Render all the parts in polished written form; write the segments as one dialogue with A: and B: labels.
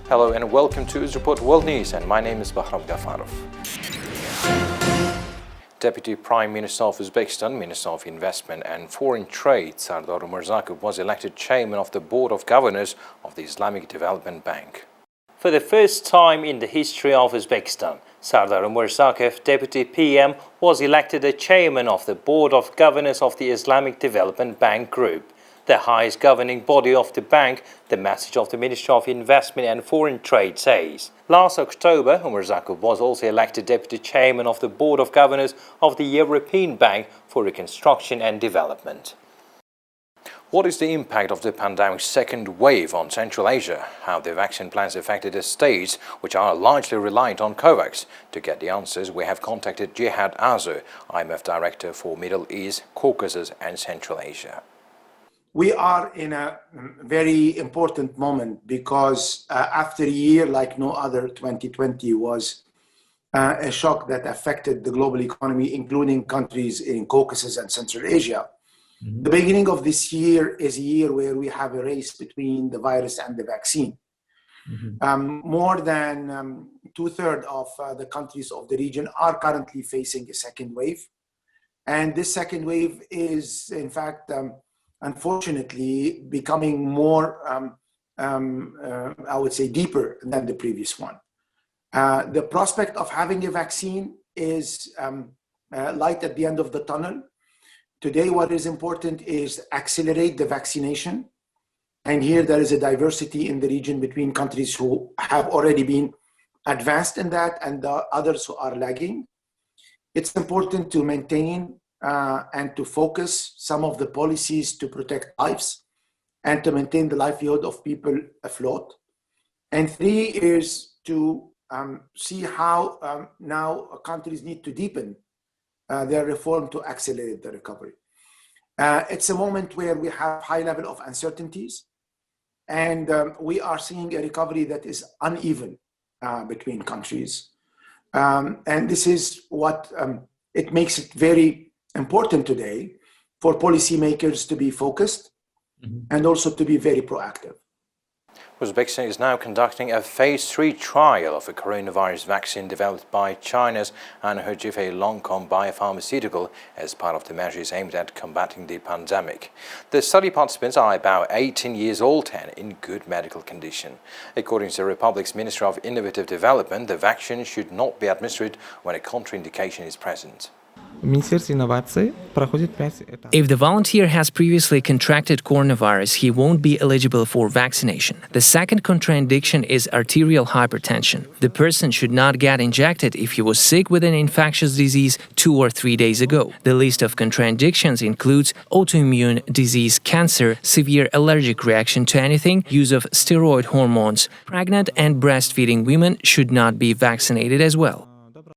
A: Hello and welcome to Uzreport World News, and my name is Bahram Gafarov. Deputy Prime Minister of Uzbekistan, Minister of Investment and Foreign Trade, Sardar Umarzakov was elected Chairman of the Board of Governors of the Islamic Development Bank. For the first time in the history of Uzbekistan, Sardar Umarzakov, Deputy PM, was elected the Chairman of the Board of Governors of the Islamic Development Bank Group, the highest governing body of the bank, the message of the Ministry of Investment and Foreign Trade says. Last October, Umarzakov was also elected Deputy Chairman of the Board of Governors of the European Bank for Reconstruction and Development. What is the impact of the pandemic's second wave on Central Asia? How the vaccine plans affected the states, which are largely reliant on COVAX? To get the answers, we have contacted Jihad Azur, IMF Director for Middle East, Caucasus and Central Asia.
B: We are in a very important moment because after a year like no other, 2020 was a shock that affected the global economy, including countries in Caucasus and Central Asia. The beginning of this year is a year where we have a race between the virus and the vaccine. More than two-thirds of the countries of the region are currently facing a second wave. And this second wave is, in fact, unfortunately, becoming more, I would say, deeper than the previous one. The prospect of having a vaccine is light at the end of the tunnel. Today, what is important is accelerate the vaccination. And here there is a diversity in the region between countries who have already been advanced in that and the others who are lagging. It's important to maintain and to focus some of the policies to protect lives and to maintain the livelihood of people afloat. And three is to see how now countries need to deepen their reform to accelerate the recovery. It's a moment where we have high level of uncertainties and we are seeing a recovery that is uneven between countries. And this is what it makes it very important today for policymakers to be focused and also to be very proactive.
A: Uzbekistan is now conducting a phase 3 trial of a coronavirus vaccine developed by China's Anhui Longkong biopharmaceutical as part of the measures aimed at combating the pandemic. The study participants are about 18 years old and in good medical condition. According to the Republic's Ministry of Innovative Development, the vaccine should not be administered when a contraindication is present.
C: If the volunteer has previously contracted coronavirus, he won't be eligible for vaccination. The second contraindication is arterial hypertension. The person should not get injected if he was sick with an infectious disease 2 or 3 days ago. The list of contraindications includes autoimmune disease, cancer, severe allergic reaction to anything, use of steroid hormones. Pregnant and breastfeeding women should not be vaccinated as well.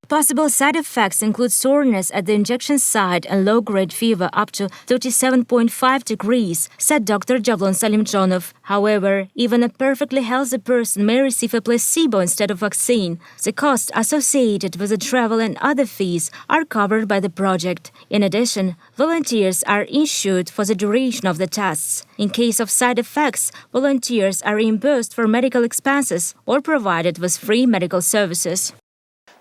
D: Possible side effects include soreness at the injection site and low-grade fever up to 37.5 degrees, said Dr. Javlon Salimjonov. However, even a perfectly healthy person may receive a placebo instead of vaccine. The costs associated with the travel and other fees are covered by the project. In addition, volunteers are insured for the duration of the tests. In case of side effects, volunteers are reimbursed for medical expenses or provided with free medical services.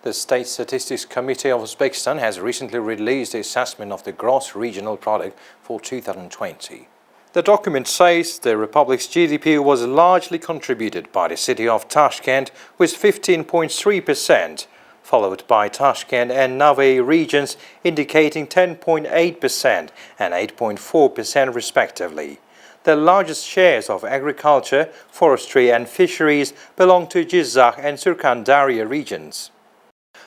A: The State Statistics Committee of Uzbekistan has recently released the assessment of the gross regional product for 2020. The document says the Republic's GDP was largely contributed by the city of Tashkent with 15.3%, followed by Tashkent and Nave regions indicating 10.8% and 8.4% respectively. The largest shares of agriculture, forestry and fisheries belong to Jizakh and Surkhan-Darya regions.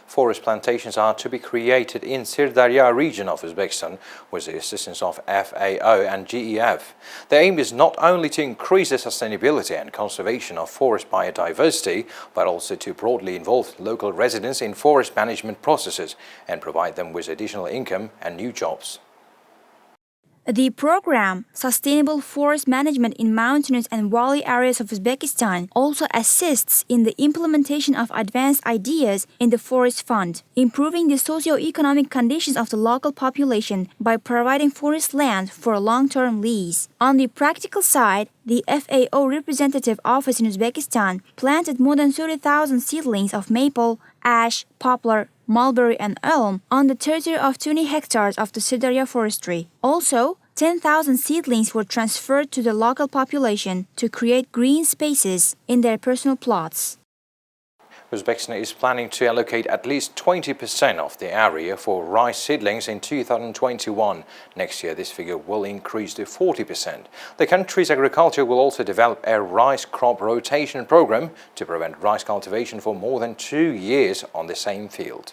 A: Forest plantations are to be created in Sirdarya region of Uzbekistan with the assistance of FAO and GEF. The aim is not only to increase the sustainability and conservation of forest biodiversity, but also to broadly involve local residents in forest management processes and provide them with additional income and new jobs.
E: The program, Sustainable Forest Management in Mountainous and Valley Areas of Uzbekistan, also assists in the implementation of advanced ideas in the Forest Fund, improving the socio-economic conditions of the local population by providing forest land for a long-term lease. On the practical side, the FAO representative office in Uzbekistan planted more than 30,000 seedlings of maple, ash, poplar, mulberry and elm on the territory of 20 hectares of the Sirdarya forestry. Also, 10,000 seedlings were transferred to the local population to create green spaces in their personal plots.
A: Uzbekistan is planning to allocate at least 20% of the area for rice seedlings in 2021. Next year, this figure will increase to 40%. The country's agriculture will also develop a rice crop rotation program to prevent rice cultivation for more than 2 years on the same field.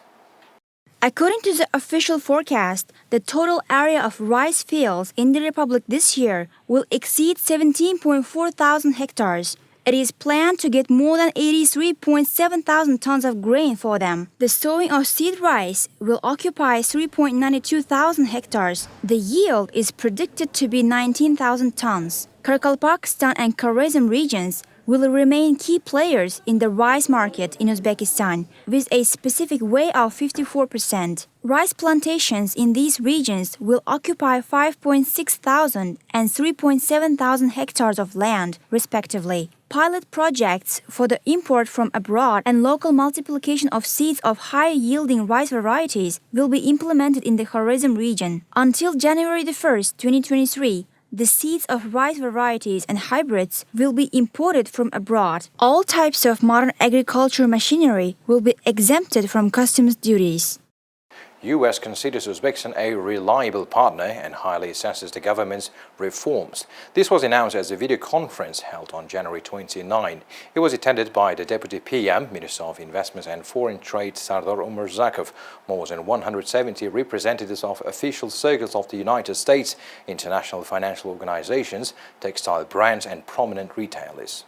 E: According to the official forecast, the total area of rice fields in the Republic this year will exceed 17.4 thousand hectares. It is planned to get more than 83.7 thousand tons of grain for them. The sowing of seed rice will occupy 3.92 thousand hectares. The yield is predicted to be 19,000 tons. Karakalpakstan and Khorasan regions will remain key players in the rice market in Uzbekistan, with a specific weight of 54%. Rice plantations in these regions will occupy 5.6 thousand and 3.7 thousand hectares of land, respectively. Pilot projects for the import from abroad and local multiplication of seeds of high-yielding rice varieties will be implemented in the Khorasan region. Until January 1st, 2023, the seeds of rice varieties and hybrids will be imported from abroad. All types of modern agricultural machinery will be exempted from customs duties.
A: U.S. considers Uzbekistan a reliable partner and highly assesses the government's reforms. This was announced as a video conference held on January 29. It was attended by the Deputy PM, Minister of Investments and Foreign Trade Sardar Umarzakov, more than 170 representatives of official circles of the United States, international financial organizations, textile brands and prominent retailers.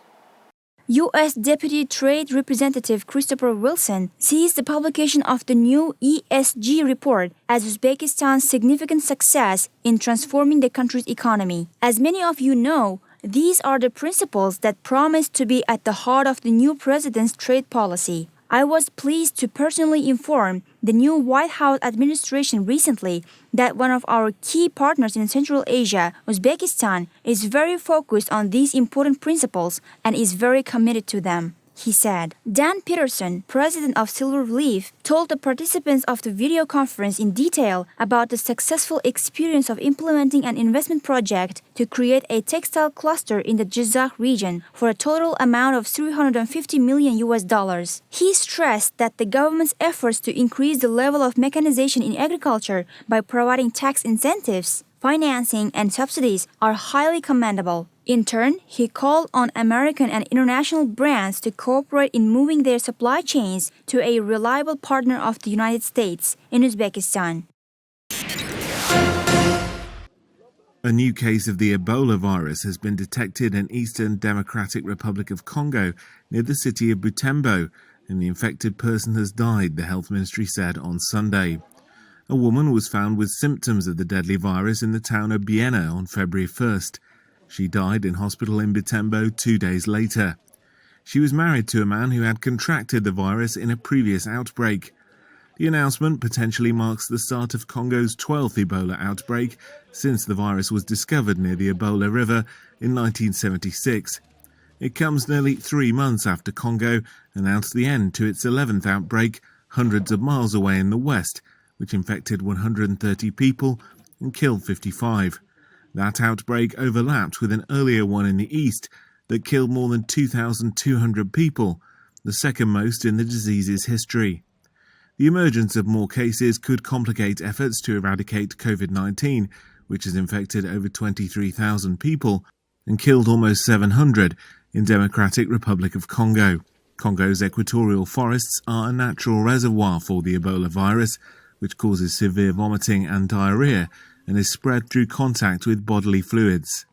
E: U.S. Deputy Trade Representative Christopher Wilson sees the publication of the new ESG report as Uzbekistan's significant success in transforming the country's economy. As many of you know, these are the principles that promise to be at the heart of the new president's trade policy. I was pleased to personally inform the new White House administration recently that one of our key partners in Central Asia, Uzbekistan, is very focused on these important principles and is very committed to them, he said. Dan Peterson, president of Silver Leaf, told the participants of the video conference in detail about the successful experience of implementing an investment project to create a textile cluster in the Jizakh region for a total amount of $350 million. He stressed that the government's efforts to increase the level of mechanization in agriculture by providing tax incentives, financing, and subsidies are highly commendable. In turn, he called on American and international brands to cooperate in moving their supply chains to a reliable partner of the United States in Uzbekistan.
F: A new case of the Ebola virus has been detected in Eastern Democratic Republic of Congo near the city of Butembo, and the infected person has died, the health ministry said on Sunday. A woman was found with symptoms of the deadly virus in the town of Biena on February 1st. She died in hospital in Butembo 2 days later. She was married to a man who had contracted the virus in a previous outbreak. The announcement potentially marks the start of Congo's 12th Ebola outbreak since the virus was discovered near the Ebola River in 1976. It comes nearly 3 months after Congo announced the end to its 11th outbreak hundreds of miles away in the west, which infected 130 people and killed 55. That outbreak overlapped with an earlier one in the east that killed more than 2,200 people, the second most in the disease's history. The emergence of more cases could complicate efforts to eradicate COVID-19, which has infected over 23,000 people and killed almost 700 in Democratic Republic of Congo. Congo's equatorial forests are a natural reservoir for the Ebola virus, which causes severe vomiting and diarrhea and is spread through contact with bodily fluids.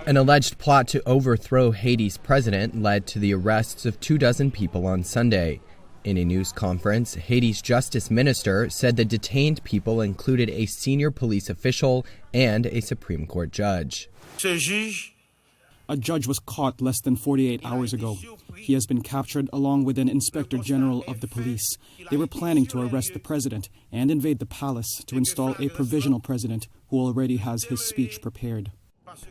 G: An alleged plot to overthrow Haiti's president led to the arrests of 24 people on Sunday. In a news conference, Haiti's justice minister said the detained people included a senior police official and a Supreme Court judge.
H: A judge was caught less than 48 hours ago. He has been captured along with an inspector general of the police. They were planning to arrest the president and invade the palace to install a provisional president who already has his speech prepared.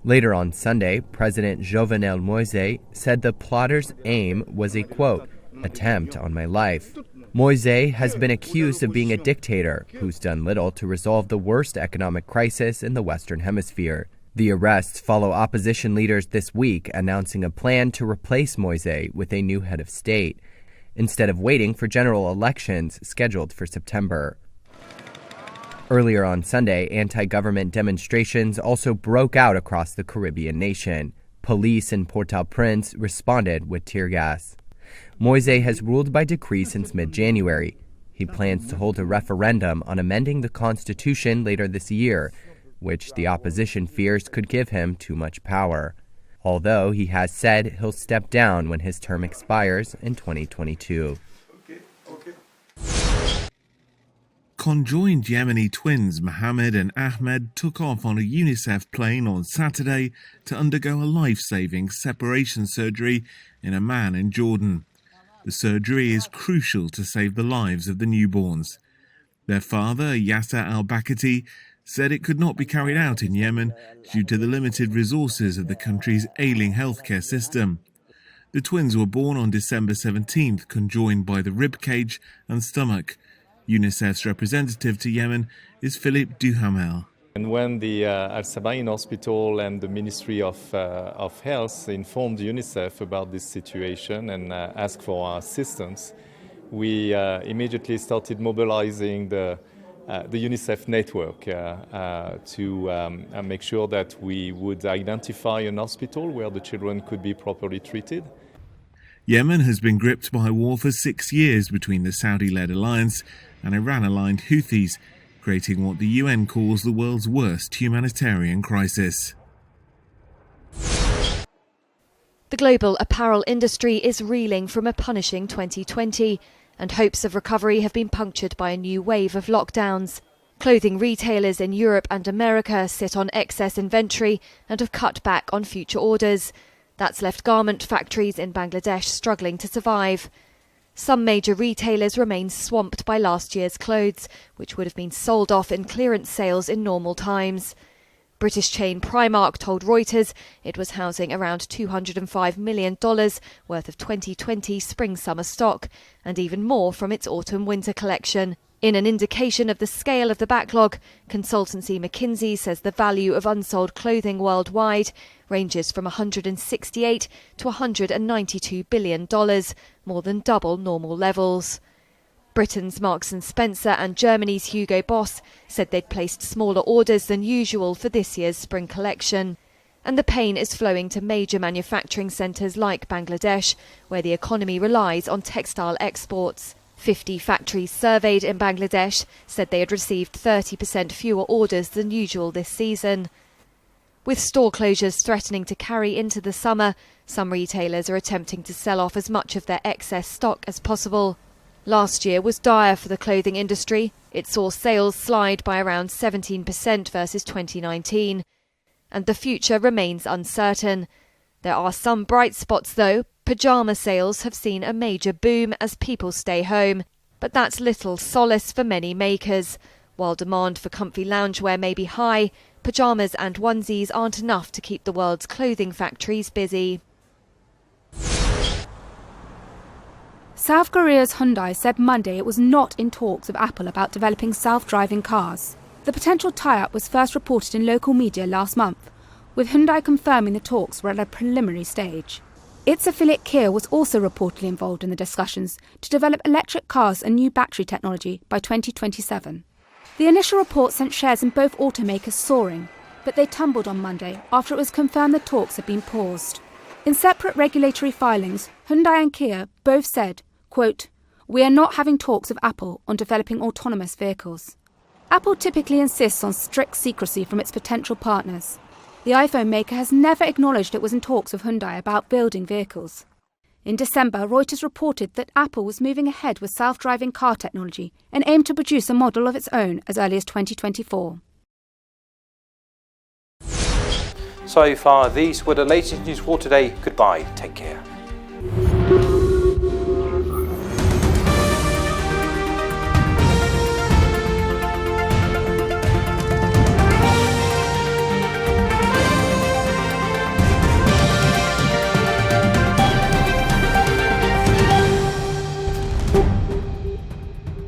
G: Later on Sunday, President Jovenel Moise said the plotters' aim was a, quote, attempt on my life. Moise has been accused of being a dictator who's done little to resolve the worst economic crisis in the Western Hemisphere. The arrests follow opposition leaders this week announcing a plan to replace Moise with a new head of state, instead of waiting for general elections scheduled for September. Earlier on Sunday, anti-government demonstrations also broke out across the Caribbean nation. Police in Port-au-Prince responded with tear gas. Moise has ruled by decree since mid-January. He plans to hold a referendum on amending the Constitution later this year, which the opposition fears could give him too much power, although he has said he'll step down when his term expires in 2022.
F: Conjoined Yemeni twins Mohammed and Ahmed took off on a UNICEF plane on Saturday to undergo a life-saving separation surgery in Amman in Jordan. The surgery is crucial to save the lives of the newborns. Their father, Yasser al-Bakati, said it could not be carried out in Yemen due to the limited resources of the country's ailing healthcare system. The twins were born on December 17th, conjoined by the rib cage and stomach. UNICEF's representative to Yemen is Philippe Duhamel.
I: And when the Al-Sabain Hospital and the Ministry of Health informed UNICEF about this situation and asked for our assistance, we immediately started mobilizing the UNICEF network to make sure that we would identify an hospital where the children could be properly treated.
F: Yemen has been gripped by war for 6 years between the Saudi-led alliance and Iran-aligned Houthis, creating what the UN calls the world's worst humanitarian crisis.
J: The global apparel industry is reeling from a punishing 2020, and hopes of recovery have been punctured by a new wave of lockdowns. Clothing retailers in Europe and America sit on excess inventory and have cut back on future orders. That's left garment factories in Bangladesh struggling to survive. Some major retailers remain swamped by last year's clothes, which would have been sold off in clearance sales in normal times. British chain Primark told Reuters it was housing around $205 million worth of 2020 spring-summer stock, and even more from its autumn-winter collection. In an indication of the scale of the backlog, consultancy McKinsey says the value of unsold clothing worldwide ranges from $168 to $192 billion, more than double normal levels. Britain's Marks & Spencer and Germany's Hugo Boss said they'd placed smaller orders than usual for this year's spring collection. And the pain is flowing to major manufacturing centres like Bangladesh, where the economy relies on textile exports. 50 factories surveyed in Bangladesh said they had received 30% fewer orders than usual this season. With store closures threatening to carry into the summer, some retailers are attempting to sell off as much of their excess stock as possible. Last year was dire for the clothing industry. It saw sales slide by around 17% versus 2019. And the future remains uncertain. There are some bright spots though. Pyjama sales have seen a major boom as people stay home. But that's little solace for many makers. While demand for comfy loungewear may be high, pyjamas and onesies aren't enough to keep the world's clothing factories busy.
K: South Korea's Hyundai said Monday it was not in talks with Apple about developing self-driving cars. The potential tie-up was first reported in local media last month, with Hyundai confirming the talks were at a preliminary stage. Its affiliate Kia was also reportedly involved in the discussions to develop electric cars and new battery technology by 2027. The initial report sent shares in both automakers soaring, but they tumbled on Monday after it was confirmed the talks had been paused. In separate regulatory filings, Hyundai and Kia both said, quote, "We are not having talks with Apple on developing autonomous vehicles." Apple typically insists on strict secrecy from its potential partners. The iPhone maker has never acknowledged it was in talks with Hyundai about building vehicles. In December, Reuters reported that Apple was moving ahead with self-driving car technology and aimed to produce a model of its own as early as 2024.
A: So far, these were the latest news for today. Goodbye. Take care.